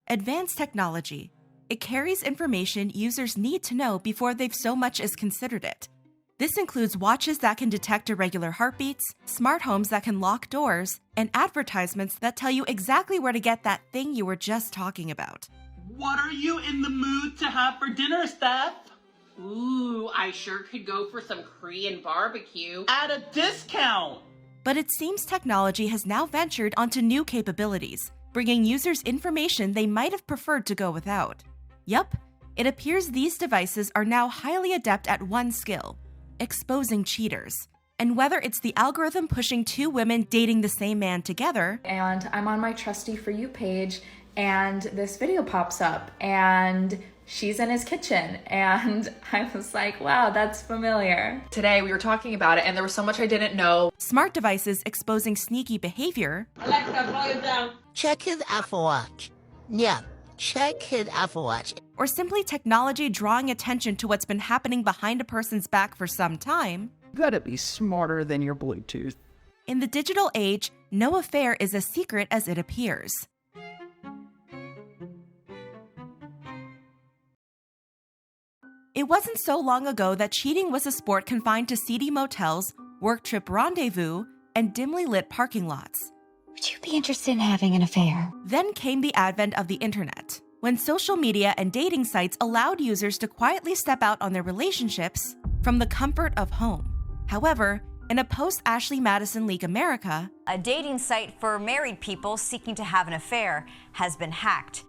Advanced technology. It carries information users need to know before they've so much as considered it. This includes watches that can detect irregular heartbeats, smart homes that can lock doors, and advertisements that tell you exactly where to get that thing you were just talking about. What are you in the mood to have for dinner, Steph? Ooh, I sure could go for some Korean barbecue. At a discount! But it seems technology has now ventured onto new capabilities, bringing users information they might have preferred to go without. Yup, it appears these devices are now highly adept at one skill: exposing cheaters. And whether it's the algorithm pushing two women dating the same man together, and I'm on my Trusty For You page, and this video pops up, and she's in his kitchen, and I was like, wow, that's familiar. Today we were talking about it, and there was so much I didn't know. Smart devices exposing sneaky behavior. Alexa, volume down. Check his Apple Watch. Yeah, check his Apple Watch. Or simply technology drawing attention to what's been happening behind a person's back for some time. You gotta be smarter than your Bluetooth. In the digital age, no affair is as secret as it appears. It wasn't so long ago that cheating was a sport confined to seedy motels, work trip rendezvous, and dimly lit parking lots. Would you be interested in having an affair? Then came the advent of the internet, when social media and dating sites allowed users to quietly step out on their relationships from the comfort of home. However, in a post-Ashley Madison League America, a dating site for married people seeking to have an affair has been hacked.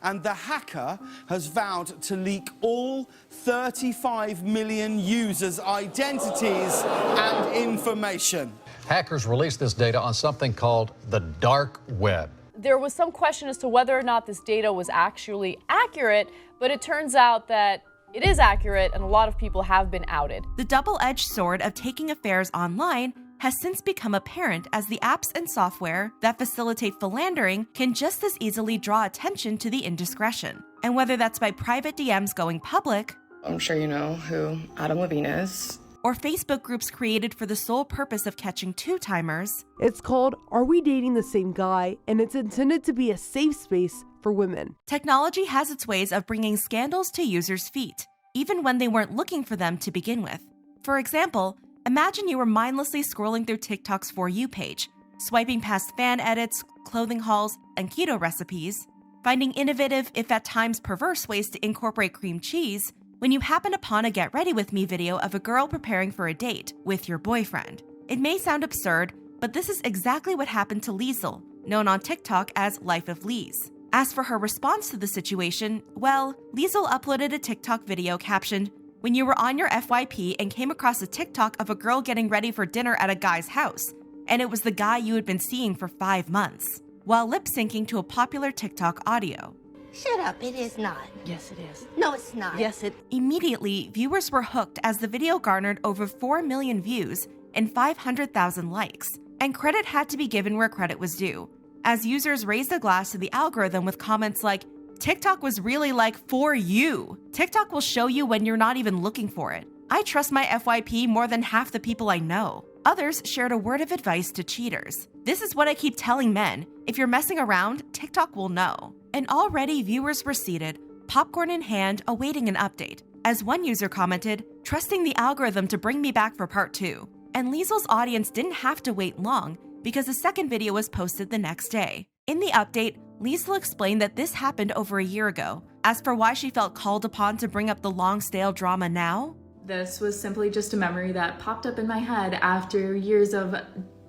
And the hacker has vowed to leak all 35 million users' identities and information. Hackers released this data on something called the dark web. There was some question as to whether or not this data was actually accurate, but it turns out that it is accurate and a lot of people have been outed. The double-edged sword of taking affairs online has since become apparent as the apps and software that facilitate philandering can just as easily draw attention to the indiscretion. And whether that's by private DMs going public, I'm sure you know who Adam Levine is, or Facebook groups created for the sole purpose of catching two-timers. It's called Are We Dating the Same Guy? And it's intended to be a safe space for women. Technology has its ways of bringing scandals to users' feet, even when they weren't looking for them to begin with. For example, imagine you were mindlessly scrolling through TikTok's For You page, swiping past fan edits, clothing hauls, and keto recipes, finding innovative, if at times perverse, ways to incorporate cream cheese, when you happen upon a Get Ready With Me video of a girl preparing for a date with your boyfriend. It may sound absurd, but this is exactly what happened to Liesel, known on TikTok as Life of Lies. As for her response to the situation, well, Liesel uploaded a TikTok video captioned, "When you were on your FYP and came across a TikTok of a girl getting ready for dinner at a guy's house, and it was the guy you had been seeing for 5 months," while lip-syncing to a popular TikTok audio. Shut up, it is not. Yes, it is. No, it's not. Yes, it. Immediately, viewers were hooked as the video garnered over 4 million views and 500,000 likes, and credit had to be given where credit was due, as users raised a glass to the algorithm with comments like, "TikTok was really like for you. TikTok will show you when you're not even looking for it. I trust my FYP more than half the people I know." Others shared a word of advice to cheaters. "This is what I keep telling men. If you're messing around, TikTok will know." And already viewers were seated, popcorn in hand, awaiting an update. As one user commented, "Trusting the algorithm to bring me back for part 2. And Liesel's audience didn't have to wait long because a second video was posted the next day. In the update, Liesel explained that this happened over a year ago. As for why she felt called upon to bring up the long stale drama now, This was simply just a memory that popped up in my head after years of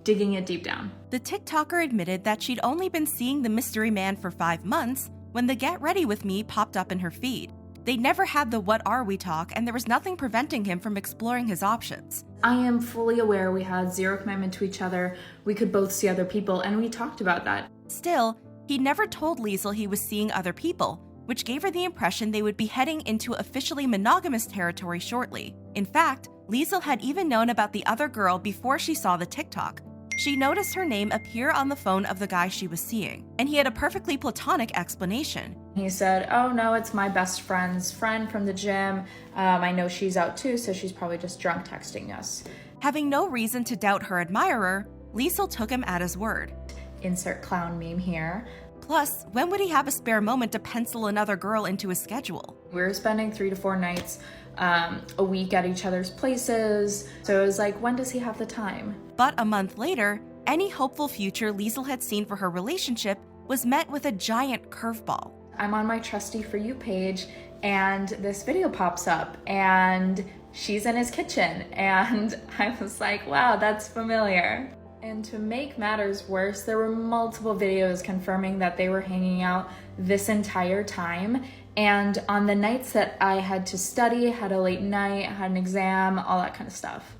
digging it deep down. the TikToker admitted that she'd only been seeing the mystery man for 5 months when the Get Ready With Me popped up in her feed. They'd never had the What Are We talk, and there was nothing preventing him from exploring his options. I am fully aware we had zero commitment to each other, we could both see other people, and we talked about that. Still, he never told Liesel he was seeing other people, which gave her the impression they would be heading into officially monogamous territory shortly. In fact, Liesel had even known about the other girl before she saw the TikTok. She noticed her name appear on the phone of the guy she was seeing, and he had a perfectly platonic explanation. He said, "Oh no, it's my best friend's friend from the gym. I know she's out too, so she's probably just drunk texting us." Having no reason to doubt her admirer, Liesel took him at his word. Insert clown meme here. Plus, when would he have a spare moment to pencil another girl into his schedule? We were spending 3 to 4 nights a week at each other's places. So it was like, when does he have the time? But a month later, any hopeful future Liesl had seen for her relationship was met with a giant curveball. I'm on my Trusty For You page and this video pops up and she's in his kitchen and I was like, wow, that's familiar. And to make matters worse, there were multiple videos confirming that they were hanging out this entire time. And on the nights that I had to study, had a late night, had an exam, all that kind of stuff.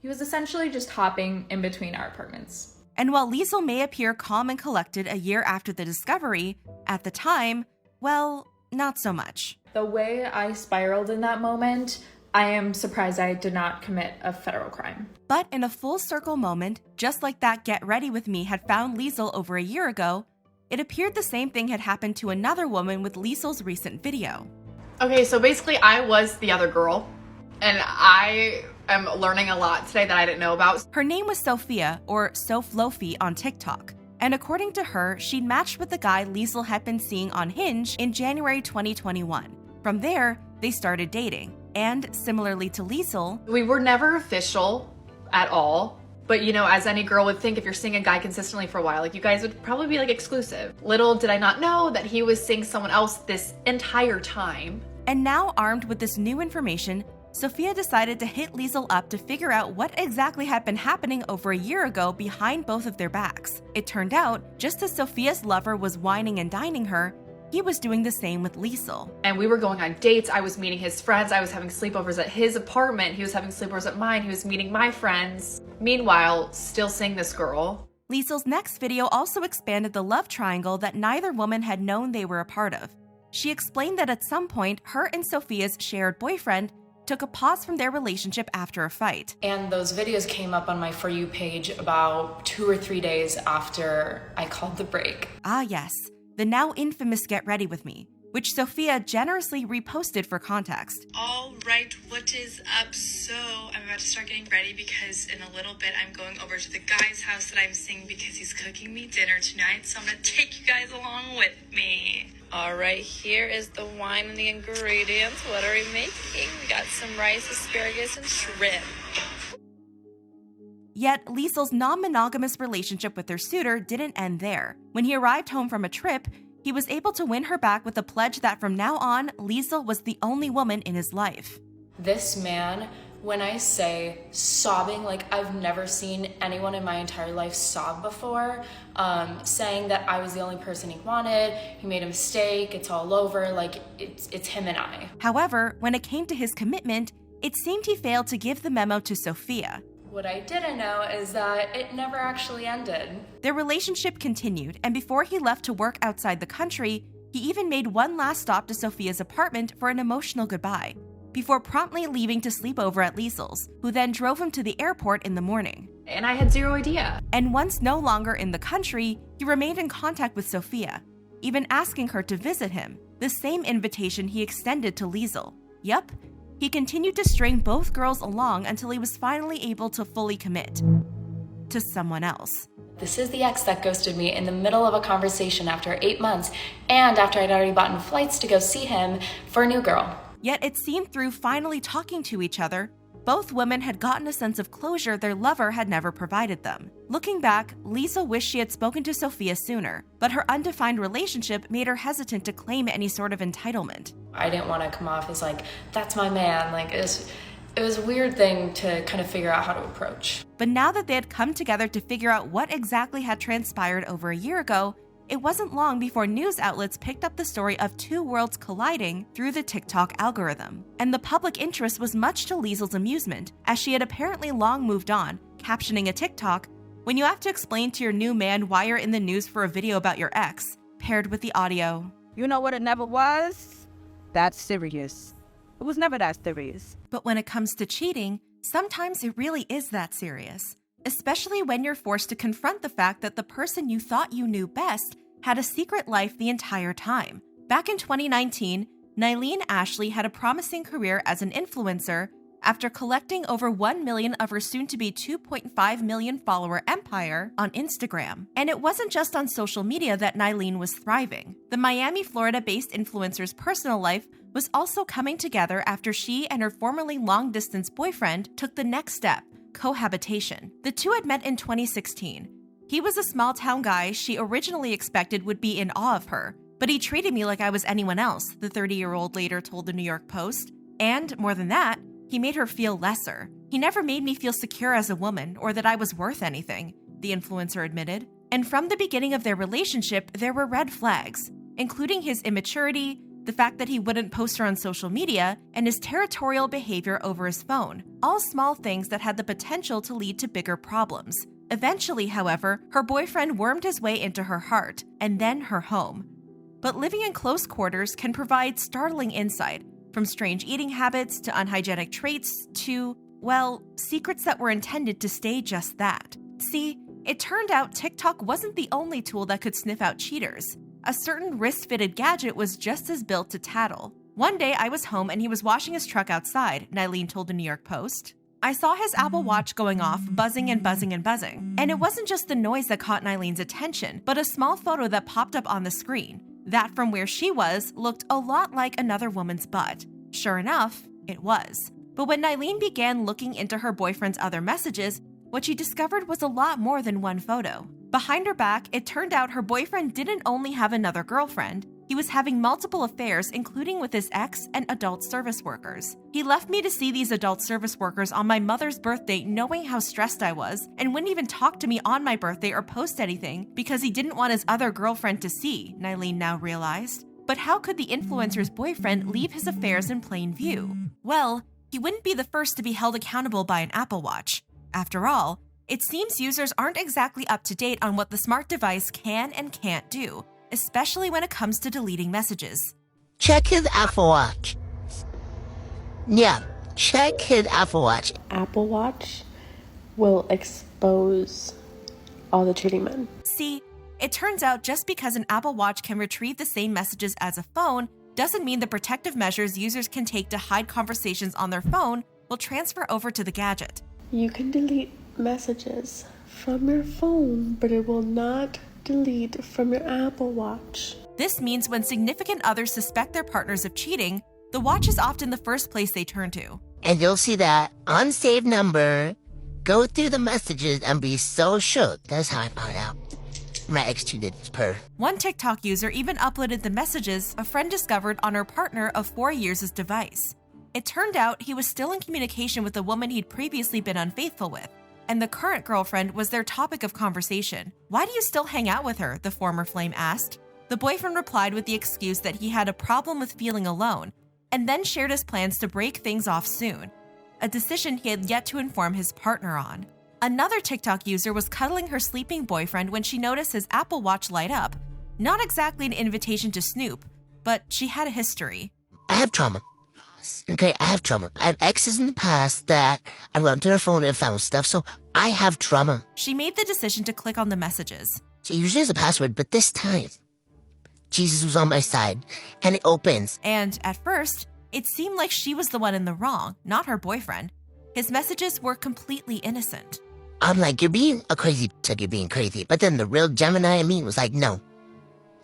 He was essentially just hopping in between our apartments. And while Liesl may appear calm and collected a year after the discovery, at the time, well, not so much. The way I spiraled in that moment, I am surprised I did not commit a federal crime. But in a full circle moment, just like that Get Ready With Me had found Liesl over a year ago, it appeared the same thing had happened to another woman with Liesl's recent video. Okay, so basically I was the other girl, and I am learning a lot today that I didn't know about. Her name was Sophia, or Soflofi on TikTok. And according to her, she'd matched with the guy Liesl had been seeing on Hinge in January 2021. From there, they started dating. And similarly to Liesl, we were never official at all. But you know, as any girl would think, if you're seeing a guy consistently for a while, like you guys would probably be like exclusive. Little did I not know that he was seeing someone else this entire time. And now armed with this new information, Sophia decided to hit Liesl up to figure out what exactly had been happening over a year ago behind both of their backs. It turned out, just as Sophia's lover was whining and dining her, he was doing the same with Liesl. And we were going on dates, I was meeting his friends, I was having sleepovers at his apartment, he was having sleepovers at mine, he was meeting my friends. Meanwhile, still seeing this girl. Liesl's next video also expanded the love triangle that neither woman had known they were a part of. She explained that at some point, her and Sophia's shared boyfriend took a pause from their relationship after a fight. And those videos came up on my For You page about 2 or 3 days after I called the break. Ah yes, the now infamous Get Ready With Me, which Sophia generously reposted for context. All right, what is up? So I'm about to start getting ready because in a little bit I'm going over to the guy's house that I'm seeing because he's cooking me dinner tonight. So I'm gonna take you guys along with me. All right, here is the wine and the ingredients. What are we making? We got some rice, asparagus, and shrimp. Yet, Liesl's non-monogamous relationship with her suitor didn't end there. When he arrived home from a trip, he was able to win her back with the pledge that from now on, Liesl was the only woman in his life. This man, when I say sobbing, like I've never seen anyone in my entire life sob before, saying that I was the only person he wanted, he made a mistake, it's all over, like it's him and I. However, when it came to his commitment, it seemed he failed to give the memo to Sophia. What I didn't know is that it never actually ended. Their relationship continued, and before he left to work outside the country, he even made one last stop to Sophia's apartment for an emotional goodbye, before promptly leaving to sleep over at Liesl's, who then drove him to the airport in the morning. And I had zero idea. And once no longer in the country, he remained in contact with Sophia, even asking her to visit him, the same invitation he extended to Liesl. Yup, he continued to string both girls along until he was finally able to fully commit to someone else. This is the ex that ghosted me in the middle of a conversation after 8 months, and after I'd already bought flights to go see him for a new girl. Yet it seemed through finally talking to each other, both women had gotten a sense of closure their lover had never provided them. Looking back, Liesl wished she had spoken to Sophia sooner, but her undefined relationship made her hesitant to claim any sort of entitlement. I didn't want to come off as like, that's my man. Like, it was a weird thing to kind of figure out how to approach. But now that they had come together to figure out what exactly had transpired over a year ago, it wasn't long before news outlets picked up the story of two worlds colliding through the TikTok algorithm. And the public interest was much to Liesl's amusement, as she had apparently long moved on, captioning a TikTok, "When you have to explain to your new man why you're in the news for a video about your ex," paired with the audio. You know what it never was? That's serious. It was never that serious. But when it comes to cheating, sometimes it really is that serious. Especially when you're forced to confront the fact that the person you thought you knew best had a secret life the entire time. Back in 2019, Nylene Ashley had a promising career as an influencer after collecting over 1 million of her soon-to-be 2.5 million follower empire on Instagram. And it wasn't just on social media that Nylene was thriving. The Miami, Florida-based influencer's personal life was also coming together after she and her formerly long-distance boyfriend took the next step, cohabitation. The two had met in 2016. He was a small-town guy she originally expected would be in awe of her, but he treated me like I was anyone else, the 30-year-old later told the New York Post. And, more than that, he made her feel lesser. He never made me feel secure as a woman or that I was worth anything, the influencer admitted. And from the beginning of their relationship, there were red flags, including his immaturity, the fact that he wouldn't post her on social media, and his territorial behavior over his phone. All small things that had the potential to lead to bigger problems. Eventually, however, her boyfriend wormed his way into her heart, and then her home. But living in close quarters can provide startling insight, from strange eating habits to unhygienic traits to, well, secrets that were intended to stay just that. See, it turned out TikTok wasn't the only tool that could sniff out cheaters. A certain wrist-fitted gadget was just as built to tattle. One day I was home and he was washing his truck outside, Nylene told the New York Post. I saw his Apple Watch going off, buzzing and buzzing and buzzing. And it wasn't just the noise that caught Nylene's attention, but a small photo that popped up on the screen. That from where she was looked a lot like another woman's butt. Sure enough, it was. But when Nylene began looking into her boyfriend's other messages, what she discovered was a lot more than one photo. Behind her back, it turned out her boyfriend didn't only have another girlfriend, he was having multiple affairs, including with his ex and adult service workers. He left me to see these adult service workers on my mother's birthday knowing how stressed I was, and wouldn't even talk to me on my birthday or post anything because he didn't want his other girlfriend to see, Nylene now realized. But how could the influencer's boyfriend leave his affairs in plain view? Well, he wouldn't be the first to be held accountable by an Apple Watch. After all, it seems users aren't exactly up to date on what the smart device can and can't do, especially when it comes to deleting messages. Check his Apple Watch. Yeah, check his Apple Watch. Apple Watch will expose all the cheating men. See, it turns out just because an Apple Watch can retrieve the same messages as a phone doesn't mean the protective measures users can take to hide conversations on their phone will transfer over to the gadget. You can delete messages from your phone, but it will not delete from your Apple Watch. This means when significant others suspect their partners of cheating, the watch is often the first place they turn to. And you'll see that unsaved number, go through the messages and be so shook. That's how I found out. My ex cheated per. One TikTok user even uploaded the messages a friend discovered on her partner of 4 years' device. It turned out he was still in communication with the woman he'd previously been unfaithful with, and the current girlfriend was their topic of conversation. Why do you still hang out with her? The former flame asked. The boyfriend replied with the excuse that he had a problem with feeling alone, and then shared his plans to break things off soon, a decision he had yet to inform his partner on. Another TikTok user was cuddling her sleeping boyfriend when she noticed his Apple Watch light up. Not exactly an invitation to snoop, but she had a history. I have trauma. Okay, I have trauma. I have exes in the past that I went to their phone and found stuff, so I have trauma. She made the decision to click on the messages. So usually there's a password, but this time, Jesus was on my side, and it opens. And at first, it seemed like she was the one in the wrong, not her boyfriend. His messages were completely innocent. I'm like, you're being a crazy like you're being crazy. But then the real Gemini in me was like, no.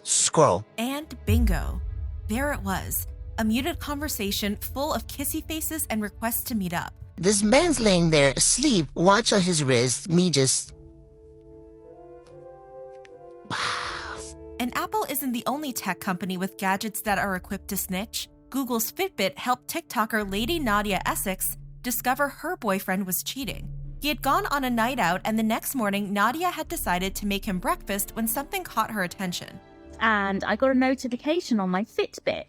Scroll. And bingo. There it was. A muted conversation full of kissy faces and requests to meet up. This man's laying there asleep, watch on his wrist, me just... Wow. And Apple isn't the only tech company with gadgets that are equipped to snitch. Google's Fitbit helped TikToker Lady Nadia Essex discover her boyfriend was cheating. He had gone on a night out, and the next morning, Nadia had decided to make him breakfast when something caught her attention. And I got a notification on my Fitbit.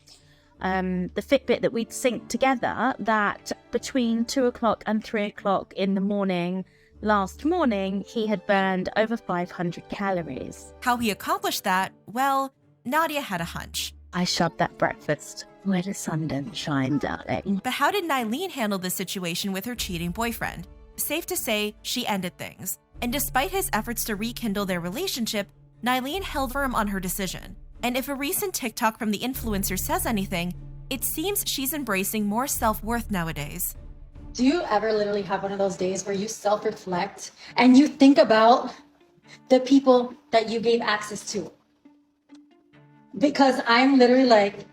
The Fitbit that we'd synced together, that between 2 o'clock and 3 o'clock in the morning, last morning, he had burned over 500 calories. How he accomplished that? Well, Nadia had a hunch. I shoved that breakfast where the sun don't shine, darling. But how did Nylene handle the situation with her cheating boyfriend? Safe to say, she ended things. And despite his efforts to rekindle their relationship, Nylene held firm on her decision. And if a recent TikTok from the influencer says anything, it seems she's embracing more self-worth nowadays. Do you ever literally have one of those days where you self-reflect and you think about the people that you gave access to? Because I'm literally like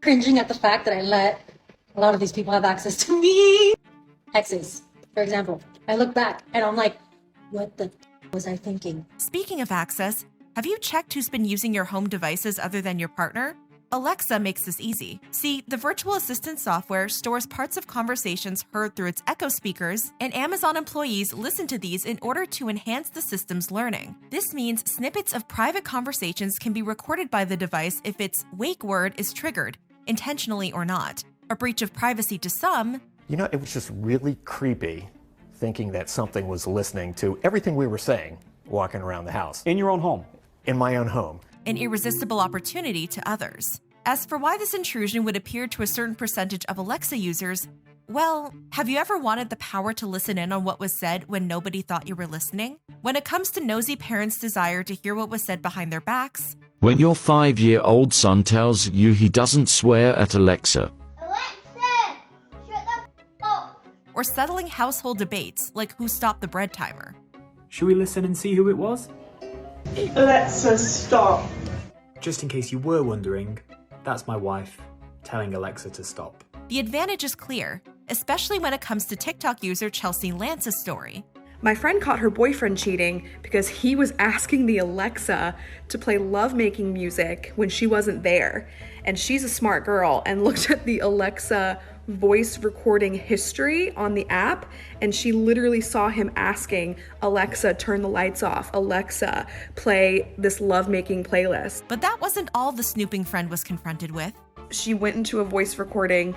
cringing at the fact that I let a lot of these people have access to me. Exes, for example. I look back and I'm like, what the was I thinking? Speaking of access, have you checked who's been using your home devices other than your partner? Alexa makes this easy. See, the virtual assistant software stores parts of conversations heard through its Echo speakers, and Amazon employees listen to these in order to enhance the system's learning. This means snippets of private conversations can be recorded by the device if its wake word is triggered, intentionally or not. A breach of privacy to some. You know, it was just really creepy thinking that something was listening to everything we were saying walking around the house. In your own home. In my own home. An irresistible opportunity to others. As for why this intrusion would appear to a certain percentage of Alexa users, well, have you ever wanted the power to listen in on what was said when nobody thought you were listening? When it comes to nosy parents' desire to hear what was said behind their backs, when your 5-year-old son tells you he doesn't swear at Alexa, or settling household debates like who stopped the bread timer. Should we listen and see who it was? Alexa, stop. Just in case you were wondering, that's my wife telling Alexa to stop. The advantage is clear, especially when it comes to TikTok user Chelsea Lance's story. My friend caught her boyfriend cheating because he was asking the Alexa to play lovemaking music when she wasn't there. And she's a smart girl and looked at the Alexa voice recording history on the app, and she literally saw him asking Alexa, turn the lights off, Alexa, play this lovemaking playlist. But that wasn't all the snooping friend was confronted with. She went into a voice recording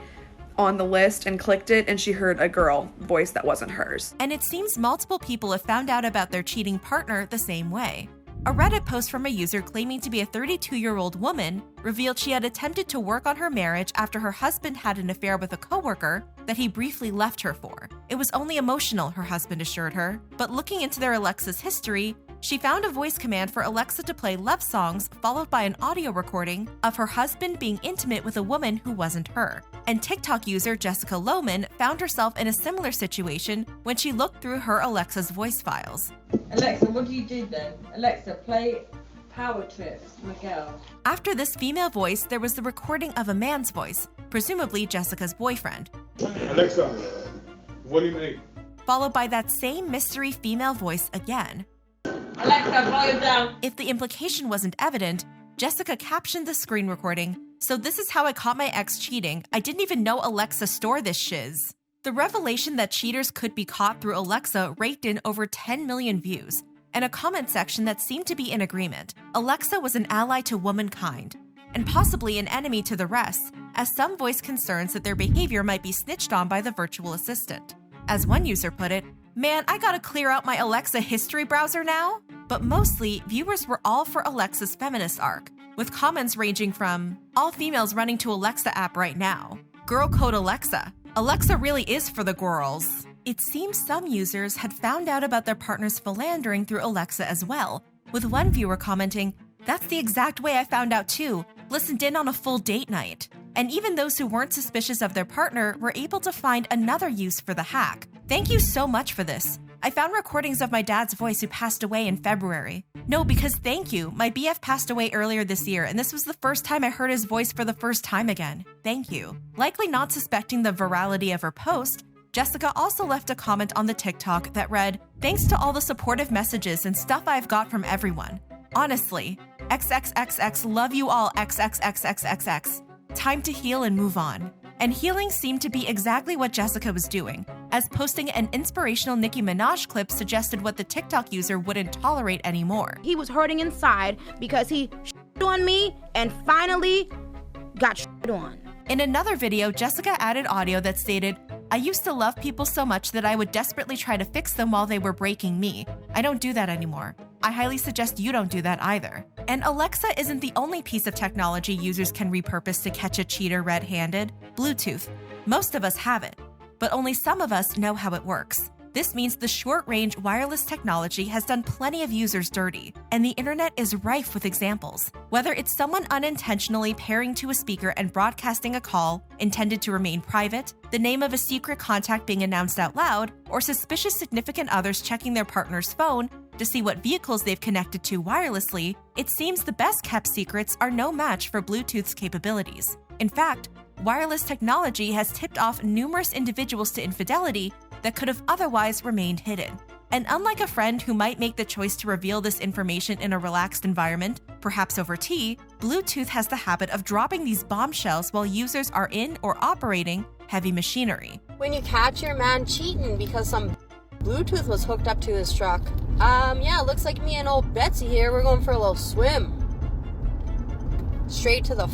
on the list and clicked it, and she heard a girl voice that wasn't hers. And it seems multiple people have found out about their cheating partner the same way. A Reddit post from a user claiming to be a 32-year-old woman revealed she had attempted to work on her marriage after her husband had an affair with a coworker that he briefly left her for. It was only emotional, her husband assured her, but looking into their Alexa's history, she found a voice command for Alexa to play love songs followed by an audio recording of her husband being intimate with a woman who wasn't her. And TikTok user Jessica Lohman found herself in a similar situation when she looked through her Alexa's voice files. Alexa, what do you do then? Alexa, play Power Trips, Miguel. After this female voice, there was the recording of a man's voice, presumably Jessica's boyfriend. Alexa, volume 8. Followed by that same mystery female voice again. Alexa, volume down. If the implication wasn't evident, Jessica captioned the screen recording, "So this is how I caught my ex cheating. I didn't even know Alexa stored this shiz." The revelation that cheaters could be caught through Alexa raked in over 10 million views, and a comment section that seemed to be in agreement. Alexa was an ally to womankind, and possibly an enemy to the rest, as some voiced concerns that their behavior might be snitched on by the virtual assistant. As one user put it, "Man, I gotta clear out my Alexa history browser now?" But mostly, viewers were all for Alexa's feminist arc, with comments ranging from, "All females running to Alexa app right now," "Girl code Alexa," "Alexa really is for the girls." It seems some users had found out about their partner's philandering through Alexa as well, with one viewer commenting, "That's the exact way I found out too, listened in on a full date night." And even those who weren't suspicious of their partner were able to find another use for the hack. "Thank you so much for this. I found recordings of my dad's voice who passed away in February. No, because thank you. My BF passed away earlier this year, and this was the first time I heard his voice for the first time again. Thank you." Likely not suspecting the virality of her post, Jessica also left a comment on the TikTok that read, "Thanks to all the supportive messages and stuff I've got from everyone. Honestly, XXXX love you all XXXXXX. Time to heal and move on." And healing seemed to be exactly what Jessica was doing, as posting an inspirational Nicki Minaj clip suggested what the TikTok user wouldn't tolerate anymore. He was hurting inside because he shit on me and finally got shit on. In another video, Jessica added audio that stated, "I used to love people so much that I would desperately try to fix them while they were breaking me. I don't do that anymore. I highly suggest you don't do that either." And Alexa isn't the only piece of technology users can repurpose to catch a cheater red-handed. Bluetooth. Most of us have it, but only some of us know how it works. This means the short-range wireless technology has done plenty of users dirty, and the internet is rife with examples. Whether it's someone unintentionally pairing to a speaker and broadcasting a call intended to remain private, the name of a secret contact being announced out loud, or suspicious significant others checking their partner's phone to see what vehicles they've connected to wirelessly, it seems the best-kept secrets are no match for Bluetooth's capabilities. In fact, wireless technology has tipped off numerous individuals to infidelity that could have otherwise remained hidden. And unlike a friend who might make the choice to reveal this information in a relaxed environment, perhaps over tea, Bluetooth has the habit of dropping these bombshells while users are in or operating heavy machinery. When you catch your man cheating because some Bluetooth was hooked up to his truck. Yeah, looks like me and old Betsy here, we're going for a little swim. Straight to the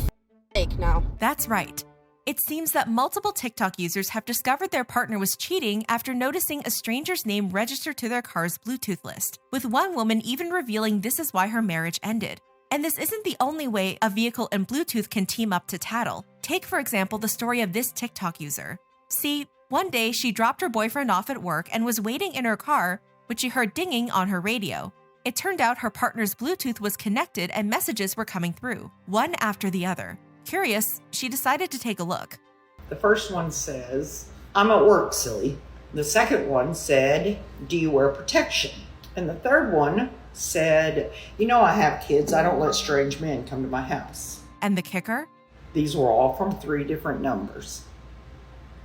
lake now. That's right. It seems that multiple TikTok users have discovered their partner was cheating after noticing a stranger's name registered to their car's Bluetooth list, with one woman even revealing this is why her marriage ended. And this isn't the only way a vehicle and Bluetooth can team up to tattle. Take, for example, the story of this TikTok user. See, one day she dropped her boyfriend off at work and was waiting in her car when she heard dinging on her radio. It turned out her partner's Bluetooth was connected and messages were coming through, one after the other. Curious, she decided to take a look. The first one says, "I'm at work, silly." The second one said, "Do you wear protection?" And the third one said, "You know I have kids. I don't let strange men come to my house." And the kicker? These were all from 3 different numbers.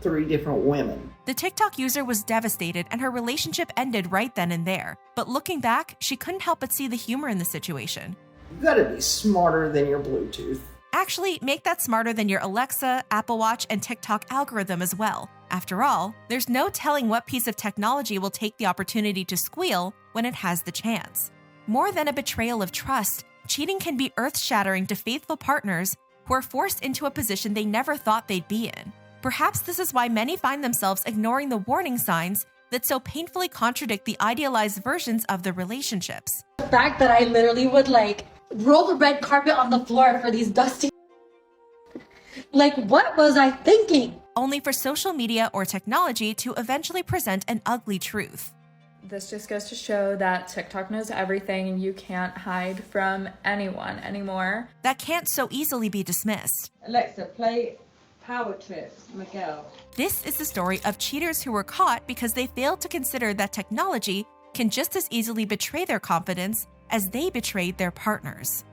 3 different women. The TikTok user was devastated and her relationship ended right then and there. But looking back, she couldn't help but see the humor in the situation. You gotta be smarter than your Bluetooth. Actually, make that smarter than your Alexa, Apple Watch, and TikTok algorithm as well. After all, there's no telling what piece of technology will take the opportunity to squeal when it has the chance. More than a betrayal of trust, cheating can be earth-shattering to faithful partners who are forced into a position they never thought they'd be in. Perhaps this is why many find themselves ignoring the warning signs that so painfully contradict the idealized versions of the relationships. The fact that I literally would roll the red carpet on the floor for these dusty. What was I thinking? Only for social media or technology to eventually present an ugly truth. This just goes to show that TikTok knows everything and you can't hide from anyone anymore. That can't so easily be dismissed. Alexa, play Power Trips, Miguel. This is the story of cheaters who were caught because they failed to consider that technology can just as easily betray their confidence as they betrayed their partners.